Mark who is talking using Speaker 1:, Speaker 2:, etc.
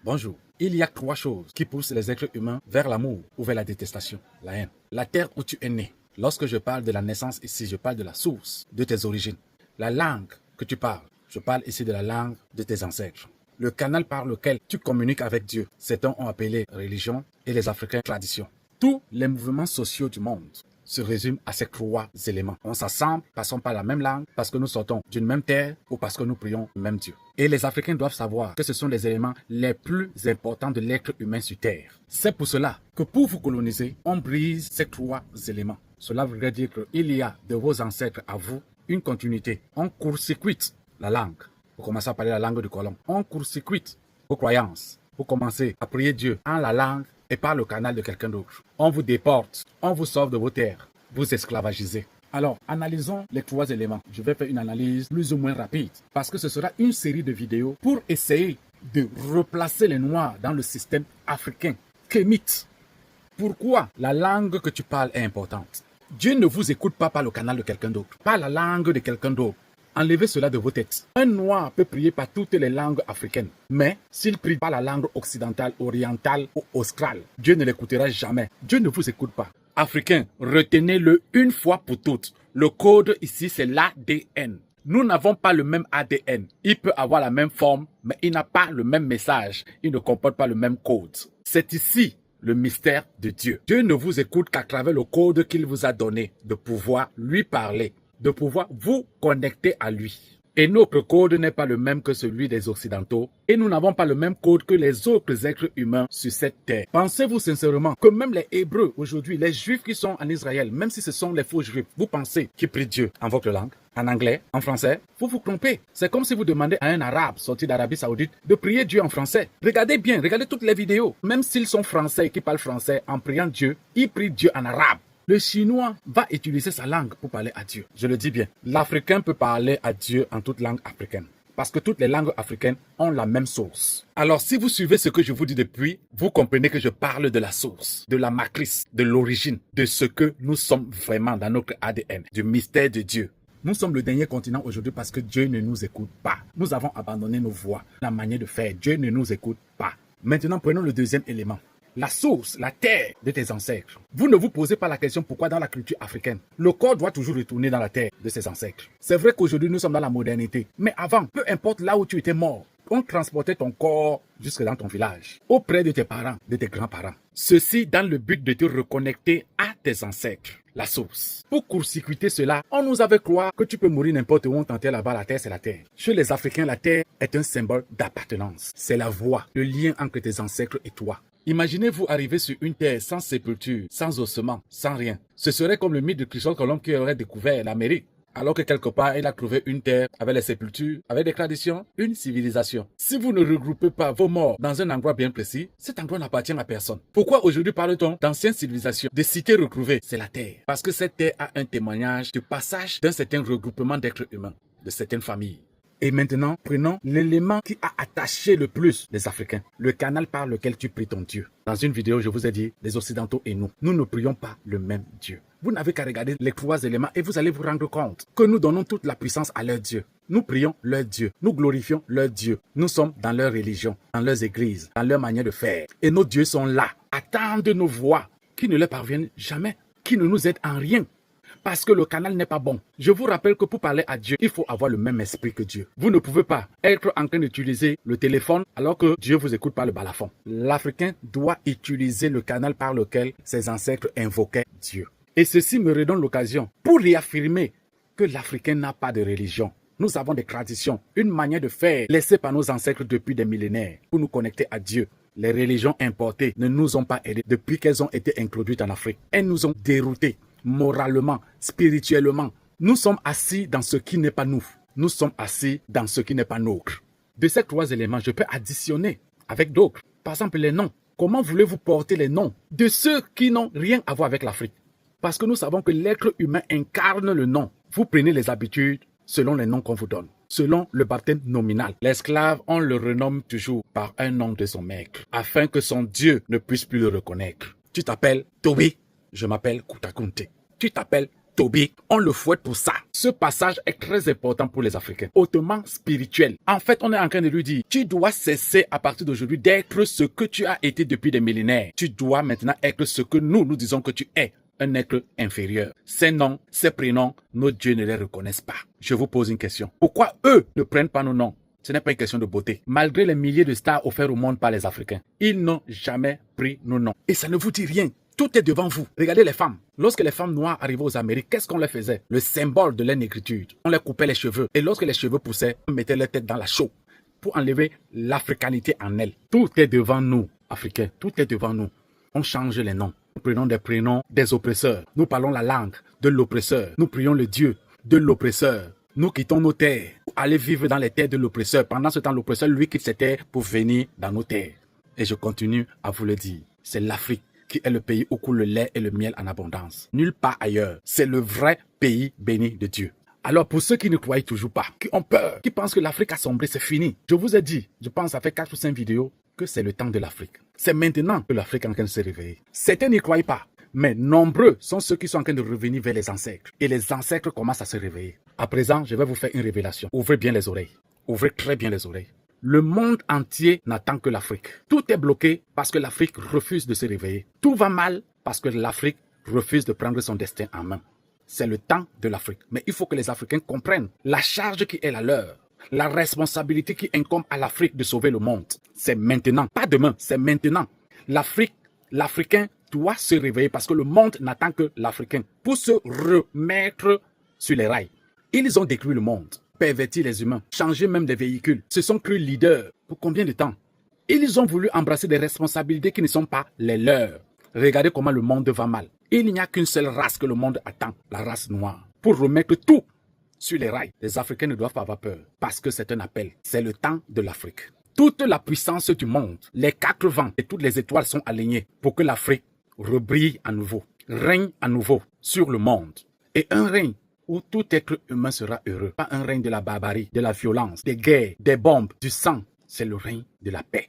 Speaker 1: Bonjour. Il y a 3 choses qui poussent les êtres humains vers l'amour ou vers la détestation, la haine. La terre où tu es né. Lorsque je parle de la naissance ici, je parle de la source, de tes origines. La langue que tu parles, je parle ici de la langue de tes ancêtres. Le canal par lequel tu communiques avec Dieu, certains ont appelé religion et les Africains tradition. Tous les mouvements sociaux du monde se résument à ces 3 éléments. On s'assemble, passons par la même langue, parce que nous sortons d'une même terre ou parce que nous prions le même Dieu. Et les Africains doivent savoir que ce sont les éléments les plus importants de l'être humain sur terre. C'est pour cela que pour vous coloniser, on brise ces 3 éléments. Cela voudrait dire qu'il y a de vos ancêtres à vous une continuité. On court-circuite la langue. Vous commencez à parler la langue du colon. On court-circuite vos croyances. Vous commencez à prier Dieu en la langue et par le canal de quelqu'un d'autre. On vous déporte, on vous sauve de vos terres, vous esclavagisez. Alors, analysons les 3 éléments. Je vais faire une analyse plus ou moins rapide parce que ce sera une série de vidéos pour essayer de replacer les Noirs dans le système africain. Kémite. Pourquoi la langue que tu parles est importante? Dieu ne vous écoute pas par le canal de quelqu'un d'autre, pas la langue de quelqu'un d'autre. Enlevez cela de vos têtes. Un noir peut prier par toutes les langues africaines. Mais s'il prie par la langue occidentale, orientale ou australe, Dieu ne l'écoutera jamais. Dieu ne vous écoute pas. Africains, retenez-le une fois pour toutes. Le code ici, c'est l'ADN. Nous n'avons pas le même ADN. Il peut avoir la même forme, mais il n'a pas le même message. Il ne comporte pas le même code. C'est ici le mystère de Dieu. Dieu ne vous écoute qu'à travers le code qu'il vous a donné, de pouvoir lui parler, de pouvoir vous connecter à lui. Et notre code n'est pas le même que celui des Occidentaux et nous n'avons pas le même code que les autres êtres humains sur cette terre. Pensez-vous sincèrement que même les Hébreux aujourd'hui, les Juifs qui sont en Israël, même si ce sont les faux Juifs, vous pensez qu'ils prient Dieu en votre langue, en anglais, en français? Vous vous trompez. C'est comme si vous demandez à un Arabe sorti d'Arabie Saoudite de prier Dieu en français. Regardez bien, regardez toutes les vidéos. Même s'ils sont français et qui parlent français, en priant Dieu, ils prient Dieu en arabe. Le Chinois va utiliser sa langue pour parler à Dieu. Je le dis bien. L'Africain peut parler à Dieu en toute langue africaine. Parce que toutes les langues africaines ont la même source. Alors si vous suivez ce que je vous dis depuis, vous comprenez que je parle de la source, de la matrice, de l'origine, de ce que nous sommes vraiment dans notre ADN, du mystère de Dieu. Nous sommes le dernier continent aujourd'hui parce que Dieu ne nous écoute pas. Nous avons abandonné nos voies, la manière de faire. Dieu ne nous écoute pas. Maintenant, prenons le deuxième élément. La source, la terre de tes ancêtres. Vous ne vous posez pas la question pourquoi dans la culture africaine, le corps doit toujours retourner dans la terre de ses ancêtres. C'est vrai qu'aujourd'hui nous sommes dans la modernité, mais avant, peu importe là où tu étais mort, on transportait ton corps jusque dans ton village, auprès de tes parents, de tes grands-parents. Ceci dans le but de te reconnecter à tes ancêtres, la source. Pour court-circuiter cela, on nous avait croire que tu peux mourir n'importe où on t'enterre là-bas, la terre c'est la terre. Chez les Africains, la terre est un symbole d'appartenance. C'est la voie, le lien entre tes ancêtres et toi. Imaginez-vous arriver sur une terre sans sépulture, sans ossements, sans rien. Ce serait comme le mythe de Christophe Colomb qui aurait découvert l'Amérique. Alors que quelque part, il a trouvé une terre avec les sépultures, avec des traditions, une civilisation. Si vous ne regroupez pas vos morts dans un endroit bien précis, cet endroit n'appartient à personne. Pourquoi aujourd'hui parle-t-on d'anciennes civilisations, de cités retrouvées? C'est la terre. Parce que cette terre a un témoignage du passage d'un certain regroupement d'êtres humains, de certaines familles. Et maintenant, prenons l'élément qui a attaché le plus les Africains, le canal par lequel tu pries ton Dieu. Dans une vidéo, je vous ai dit, les Occidentaux et nous ne prions pas le même Dieu. Vous n'avez qu'à regarder les 3 éléments et vous allez vous rendre compte que nous donnons toute la puissance à leur Dieu. Nous prions leur Dieu, nous glorifions leur Dieu. Nous sommes dans leur religion, dans leurs églises, dans leur manière de faire. Et nos dieux sont là, attendent nos voix, qui ne leur parviennent jamais, qui ne nous aident en rien. Parce que le canal n'est pas bon. Je vous rappelle que pour parler à Dieu, il faut avoir le même esprit que Dieu. Vous ne pouvez pas être en train d'utiliser le téléphone alors que Dieu vous écoute par le balafon. L'Africain doit utiliser le canal par lequel ses ancêtres invoquaient Dieu. Et ceci me redonne l'occasion pour réaffirmer que l'Africain n'a pas de religion. Nous avons des traditions, une manière de faire laissée par nos ancêtres depuis des millénaires pour nous connecter à Dieu. Les religions importées ne nous ont pas aidés depuis qu'elles ont été introduites en Afrique. Elles nous ont déroutés. Moralement, spirituellement, nous sommes assis dans ce qui n'est pas nous. Nous sommes assis dans ce qui n'est pas nôtre. De ces 3 éléments, je peux additionner avec d'autres. Par exemple, les noms. Comment voulez-vous porter les noms de ceux qui n'ont rien à voir avec l'Afrique? Parce que nous savons que l'être humain incarne le nom. Vous prenez les habitudes selon les noms qu'on vous donne, selon le baptême nominal. L'esclave, on le renomme toujours par un nom de son maître, afin que son Dieu ne puisse plus le reconnaître. Tu t'appelles Tobi, je m'appelle Kutakunte. Tu t'appelles Toby, on le fouette pour ça. Ce passage est très important pour les Africains, hautement spirituel. En fait, on est en train de lui dire, tu dois cesser à partir d'aujourd'hui d'être ce que tu as été depuis des millénaires. Tu dois maintenant être ce que nous disons que tu es. Un être inférieur. Ces noms, ces prénoms, nos dieux ne les reconnaissent pas. Je vous pose une question. Pourquoi eux ne prennent pas nos noms? Ce n'est pas une question de beauté. Malgré les milliers de stars offerts au monde par les Africains, ils n'ont jamais pris nos noms. Et ça ne vous dit rien. Tout est devant vous. Regardez les femmes. Lorsque les femmes noires arrivaient aux Amériques, qu'est-ce qu'on leur faisait? Le symbole de leur négritude. On leur coupait les cheveux. Et lorsque les cheveux poussaient, on mettait leur tête dans la chaux pour enlever l'africanité en elles. Tout est devant nous, Africains. Tout est devant nous. On change les noms. Nous prenons des prénoms des oppresseurs. Nous parlons la langue de l'oppresseur. Nous prions le Dieu de l'oppresseur. Nous quittons nos terres pour aller vivre dans les terres de l'oppresseur. Pendant ce temps, l'oppresseur, lui, quitte ses terres pour venir dans nos terres. Et je continue à vous le dire. C'est l'Afrique qui est le pays où coule le lait et le miel en abondance. Nulle part ailleurs. C'est le vrai pays béni de Dieu. Alors pour ceux qui ne croient toujours pas, qui ont peur, qui pensent que l'Afrique a sombré, c'est fini. Je vous ai dit, je pense ça fait 4 ou 5 vidéos, que c'est le temps de l'Afrique. C'est maintenant que l'Afrique est en train de se réveiller. Certains n'y croient pas, mais nombreux sont ceux qui sont en train de revenir vers les ancêtres. Et les ancêtres commencent à se réveiller. À présent, je vais vous faire une révélation. Ouvrez bien les oreilles. Ouvrez très bien les oreilles. Le monde entier n'attend que l'Afrique. Tout est bloqué parce que l'Afrique refuse de se réveiller. Tout va mal parce que l'Afrique refuse de prendre son destin en main. C'est le temps de l'Afrique. Mais il faut que les Africains comprennent la charge qui est la leur. La responsabilité qui incombe à l'Afrique de sauver le monde. C'est maintenant, pas demain, c'est maintenant. L'Africain doit se réveiller parce que le monde n'attend que l'Africain pour se remettre sur les rails. Ils ont détruit le monde, perverti les humains, changé même des véhicules, se sont crus leaders. Pour combien de temps? Ils ont voulu embrasser des responsabilités qui ne sont pas les leurs. Regardez comment le monde va mal. Il n'y a qu'une seule race que le monde attend, la race noire, pour remettre tout sur les rails. Les Africains ne doivent pas avoir peur parce que c'est un appel. C'est le temps de l'Afrique. Toute la puissance du monde, les 4 vents et toutes les étoiles sont alignées pour que l'Afrique rebrille à nouveau, règne à nouveau sur le monde. Et un règne où tout être humain sera heureux. Pas un règne de la barbarie, de la violence, des guerres, des bombes, du sang. C'est le règne de la paix.